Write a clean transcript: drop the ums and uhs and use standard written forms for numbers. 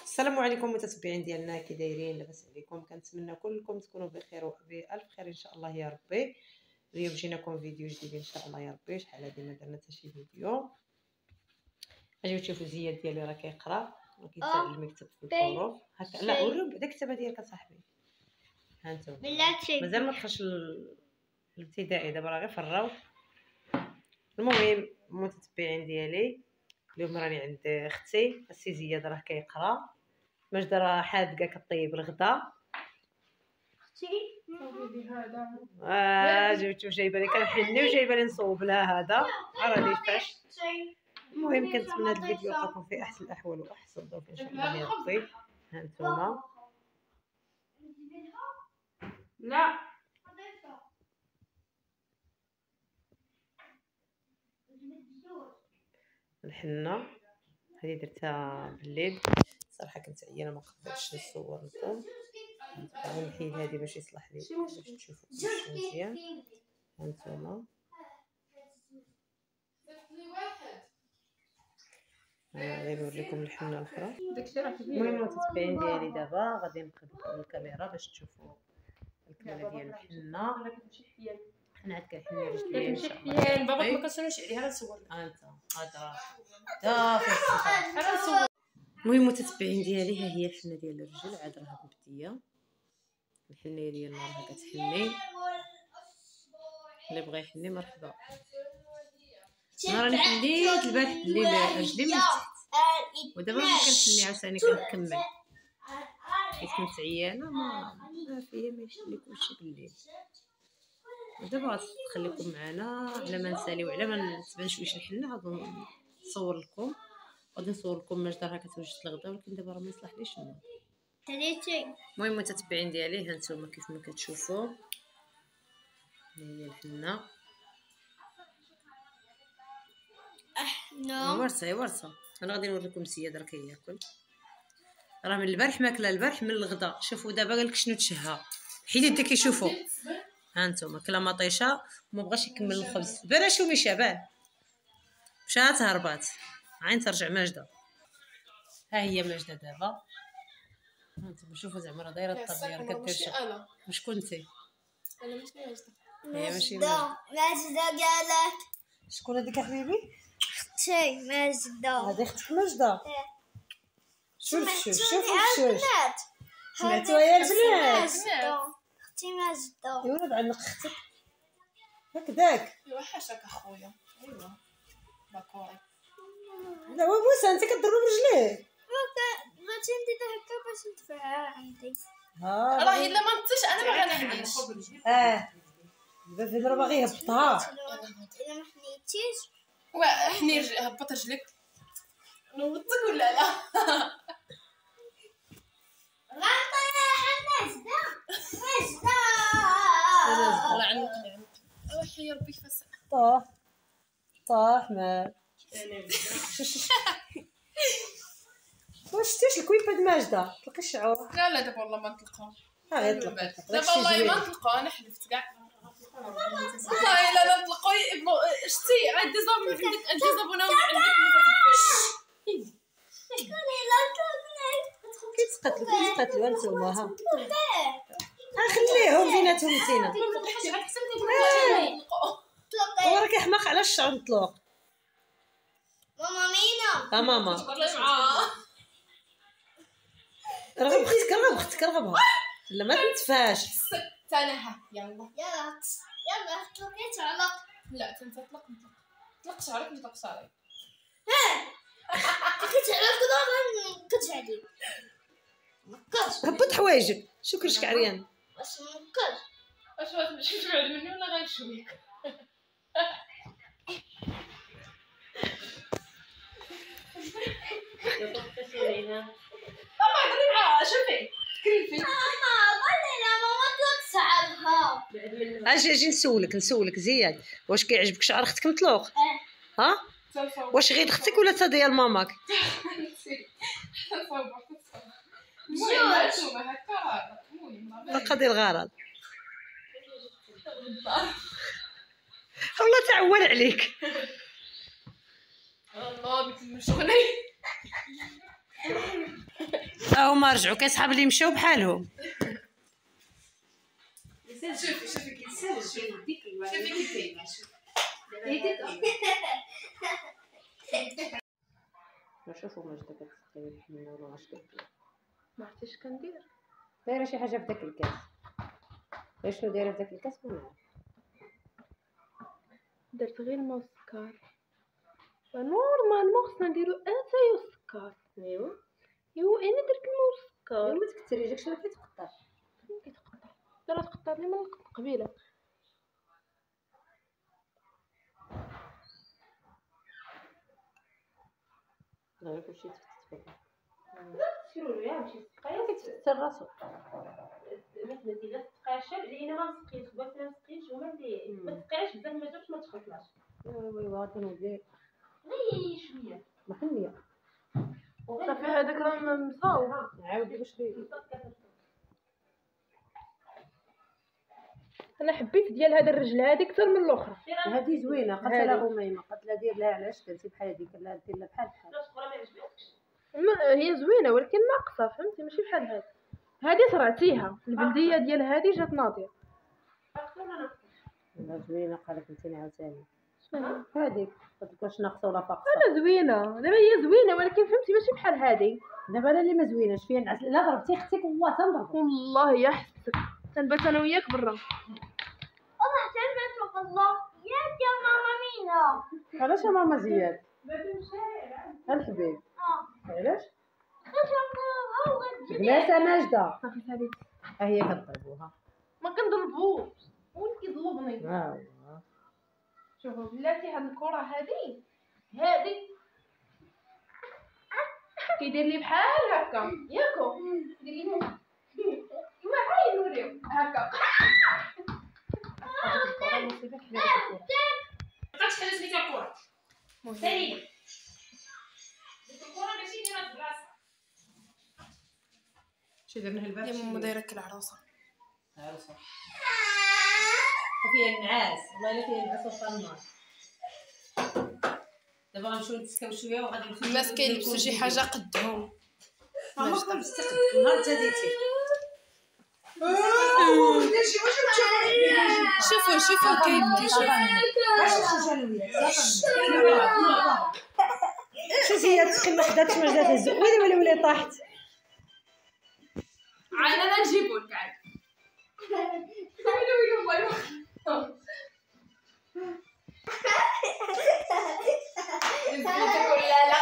السلام عليكم متتبعين ديالنا، كي دايرين؟ لاباس عليكم؟ كنتمنى كلكم تكونوا بخير وبالف خير ان شاء الله يا ربي. اليوم جيناكم فيديو جديد ان شاء الله يا ربي. شحال هادي ما درنا حتى شي فيديو. اجيو تشوفوا زياد ديالي راه كيقرا وكيتعلم المكتب في الحروف هكا. لا وريهم بعدا الكتابه ديالك اصاحبي. ها انتم مازال ما دخلش الابتدائي، دابا راه غير في الراو. المهم متتبعين ديالي، اليوم راني عند اختي السي زياد راه كيقرا. ماجدة راه حادقه كطيب الغدا. اختي هذا جبتو جايبه لي كنحني وجايبه لي نصوب لها هذا راه فاش. المهم كنتمنى هذا الفيديو يلقاكم في احسن الاحوال واحسن الظروف ان شاء الله يا ربي. ها انتم لا الحنه هذه درتها بالليل صراحه، كنت عيانه ما قدرتش نصور لكم. نحيد هذه باش يصلح لي باش تشوفوا مزيان. هانتوما غادي نوريكم الحنه الاخرى. المهم متتبعين ديالي دابا غادي نقلب لكم الكاميرا باش تشوفوا الكماله ديال الحنه. حنا عاد كنحني رجلي ان شاء الله. باباك ما كتسولش عليها نصور لك انت هذا دافع. المهم متتبعين ديالي، ها هي الحنه ديال الرجل عاد راها مبديه. الحنيه ديالنا راها كتحني، اللي بغى يحني مرحبا. انا راني حنيت البارح بالليل رجلي من تحت ودابا ما كنحني عاوتاني كنكمل حيت كنت عيانه ما فيا ما يحل كلشي بالليل. ودابا غنخليكم معنا على ما نساليو على ما تبان شويه الحنه. غادي نصور لكم، غادي نصور لكم ماجدة راه كتوجد الغدا، ولكن دابا راه ما يصلحليش النوم. المهم متتبعين ديالي، ها نتوما كيف ما كتشوفوا هي الحنه. ورثه انا غادي نوريكم زياد راه كياكل، راه من البارح ماكله البارح من الغدا. شوفوا دابا قالك شنو تشهى، حيد يدك يشوفوا. ها انتم كلا مطيشه وما بغاش يكمل الخبز. بان شو مشابان مشات هربات. عين ترجع ماجده. ها هي ماجده دابا. ها انتم شوفوا زعما راه دايره الطبيعه راه كدير شغل. وشكون انت؟ انا ماشي ماجده. ماشي ماجده قالت شكون هذيك حبيبي؟ اختي ماجده. هذه اختك ماجده. شوف سمعتوا يا البنات؟ اختي ماجده. يا ولد عنق اختك هكذاك. ايوا حاشاك اخويا. ايوا باكوري. لا هو موسى انت كضرب برجليه. بغيتي ندير هكا باش ندفعها عندي. راه الا ما نطيش انا ما غنحنيش. دابا فين راه باغي يهبطها. الا ما حنيتيش حني هبط رجلك نوضك ولا لا؟ الله عنك نعم. وحي ربي فسح طاح ما واش شتيش الكويبه د ماجده؟ طلقي الشعور. لا دابا والله ما نطلقها. غير دابا والله ما نطلقها. انا حلفت كاع والله الا نطلقوا يبغوا. شتي عندي زابون عندك، عندي زابونه عندك كيتقتلوا انتوما. ها خليهم بيناتهم نتينا. هو راه كيحماق على الشعر مطلوق. ماما مينا ماما رغب اختك رغبها. لا ما تنتفاش. تنها يلا طلقي تعلق. لا تنطلق طلق شعرك نطلق شعري. طلقي تعلق كذا كتعدي مكاش. هبط حوايجك شو كرشك عريان. واش مكاش واش غتمشي تبعد مني ولا غنشويك؟ ماما هضري معاها. شوفي كريفي قولي لها ماما طلق شعرها. اجي نسولك زياد، واش كيعجبك شعر اختك مطلوق؟ ها واش غير اختك ولا تا ديال ماماك؟ قضي الغرض. والله تعول عليك. الله بك المشغلي. هما رجعوا كيصحاب اللي مشاو بحالهم. شوفي كيتسالج شوفي كي كاينه نشوفوا ماجدة كتسقي الحميمه ولا واش كدير. ما عرفتيش كندير. دايره شي حاجه في داك الكاس. شنو دايره في داك الكاس ما نعرف. درت غير الماء والسكر. نورمالمون خصنا نديرو اتاي والسكر. ايوا انا درت الماء والسكر. ما تكثري داكشي ما كيتقطعش. كيتقطع. لا تقطع لي من قبيله. لا كلشي تفتت شنو يا مشي سقايه كيتفتر راسو. مثلا اذا تقاشر لينا ما نسقيش بس ما نسقيش هما اللي ما تسقيش بزاف ما جابش ما تخلطلاش. ايوا غادي نولي غير شويه محنيه صافي. هذاك راه مصاوب. عاودي باش انا حبيت ديال هذا الرجل هذه اكثر من الاخرى. هذه زوينه. قالت لها اميمه قالت لها دير لها علاش درتي بحال هذيك. لا دير لها بحال هي زوينه ولكن ناقصه فهمتي ماشي بحال هذه. هذه صرعتيها البلديه ديال هذه جات ناضيه. لا زوينه. قالت انت عاوتاني هذيك واش ناقصه ولا فاقصه. انا زوينه دابا هي زوينه ولكن فهمتي ماشي بحال هذه. دابا انا اللي ما زويناش فيها نعس. لا ضربتي اختك هو تنضرب والله يا حسك تنبات انا وياك برا. والله تعلمت والله يا ماما مينا. علاش يا ماما زياد الحبيب علاش بلاتها ماجده صافي صافي ها هي كضربوها. ما كنضربوش هو اللي كيضربني. والله شوفوا بلاتي هاد الكره هذه كيدير لي بحال هكا ياكو ديري لي ما عاين نوريو هكا. بقات حنا سميتها الكره سالينا الكره ماشي دايره في بلاصه. شي درنا الباب. يا ماما دايره كالعروسه. عروسه فيها النعاس. والله الا فيها النعاس وسط النار. دابا غنمشيو نتسكاو شويه وغادي نمشيو الناس كيلبسوا شي حاجه قدهم. ماما كنستقد نهار تاديتي. شوفوا كيبكي. شوفي هي تسخن ما خداتش ما جاتها الزوينه ولا طاحت. عاد انا نجيبو لك عاد. ويلو لا